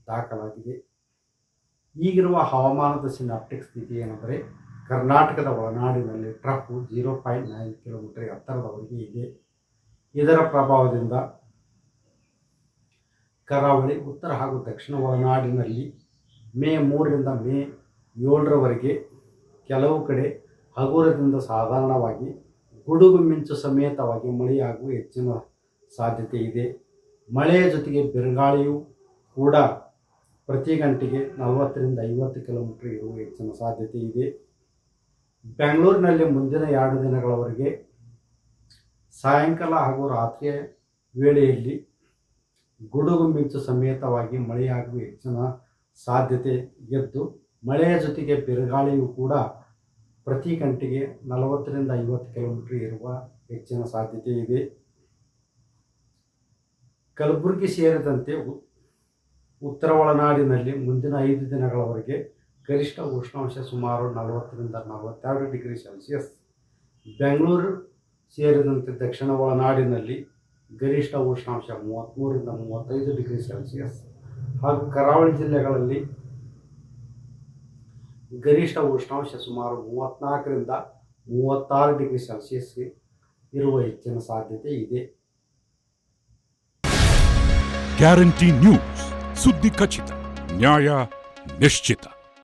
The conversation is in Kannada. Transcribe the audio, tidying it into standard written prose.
ದಾಖಲಾಗಿದೆ. ಈಗಿರುವ ಹವಾಮಾನದ ಸಿನಾಪ್ಟಿಕ್ ಸ್ಥಿತಿ ಏನೆಂದರೆ ಕರ್ನಾಟಕದ ಒಳನಾಡಿನಲ್ಲಿ ಟ್ರಫ್ 0.9 ಕಿಲೋಮೀಟರ್ ಎತ್ತರದವರೆಗೆ ಇದೆ. ಇದರ ಪ್ರಭಾವದಿಂದ ಕರಾವಳಿ, ಉತ್ತರ ಹಾಗೂ ದಕ್ಷಿಣ ಒಳನಾಡಿನಲ್ಲಿ ಮೇ 3ರಿಂದ ಮೇ 7ರವರೆಗೆ ಕೆಲವು ಕಡೆ ಹಗುರದಿಂದ ಸಾಧಾರಣವಾಗಿ ಗುಡುಗು ಮಿಂಚು ಸಮೇತವಾಗಿ ಮಳೆಯಾಗುವ ಹೆಚ್ಚಿನ ಸಾಧ್ಯತೆ ಇದೆ. ಮಳೆಯ ಜೊತೆಗೆ ಬಿರುಗಾಳಿಯೂ ಕೂಡ ಪ್ರತಿ ಗಂಟೆಗೆ 40ರಿಂದ 50 ಕಿಲೋಮೀಟರ್ ಇರುವ ಹೆಚ್ಚಿನ ಸಾಧ್ಯತೆ ಇದೆ. ಬೆಂಗಳೂರಿನಲ್ಲಿ ಮುಂದಿನ 2 ದಿನಗಳವರೆಗೆ ಸಾಯಂಕಾಲ ಹಾಗೂ ರಾತ್ರಿಯ ವೇಳೆಯಲ್ಲಿ ಗುಡುಗು ಮಿಂಚು ಸಮೇತವಾಗಿ ಮಳೆಯಾಗುವ ಹೆಚ್ಚಿನ ಸಾಧ್ಯತೆ ಇದ್ದು, ಮಳೆಯ ಜೊತೆಗೆ ಬಿರುಗಾಳಿಯೂ ಕೂಡ ಪ್ರತಿ ಗಂಟೆಗೆ 40ರಿಂದ 50 ಕಿಲೋಮೀಟರ್ ಇರುವ ಹೆಚ್ಚಿನ ಸಾಧ್ಯತೆ ಇದೆ. ಕಲಬುರಗಿ ಸೇರಿದಂತೆ ಉತ್ತರ ಒಳನಾಡಿನಲ್ಲಿ ಮುಂದಿನ 5 ದಿನಗಳವರೆಗೆ ಗರಿಷ್ಠ ಉಷ್ಣಾಂಶ ಸುಮಾರು 40ರಿಂದ 42 ಡಿಗ್ರಿ ಸೆಲ್ಸಿಯಸ್. ಬೆಂಗಳೂರು ಸೇರಿದಂತೆ ದಕ್ಷಿಣ ಒಳನಾಡಿನಲ್ಲಿ ಗರಿಷ್ಠ ಉಷ್ಣಾಂಶ 33ರಿಂದ 35 ಡಿಗ್ರಿ ಸೆಲ್ಸಿಯಸ್ ಹಾಗೂ ಕರಾವಳಿ ಜಿಲ್ಲೆಗಳಲ್ಲಿ ಗರಿಷ್ಠ ಉಷ್ಣಾಂಶ ಸುಮಾರು 34ರಿಂದ 36 ಡಿಗ್ರಿ ಸೆಲ್ಸಿಯಸ್ ಇರುವ ಹೆಚ್ಚಿನ ಸಾಧ್ಯತೆ ಇದೆ. ಗ್ಯಾರಂಟಿ ನ್ಯೂಸ್, ಸುದ್ದಿ ಖಚಿತ, ನ್ಯಾಯ ನಿಶ್ಚಿತ.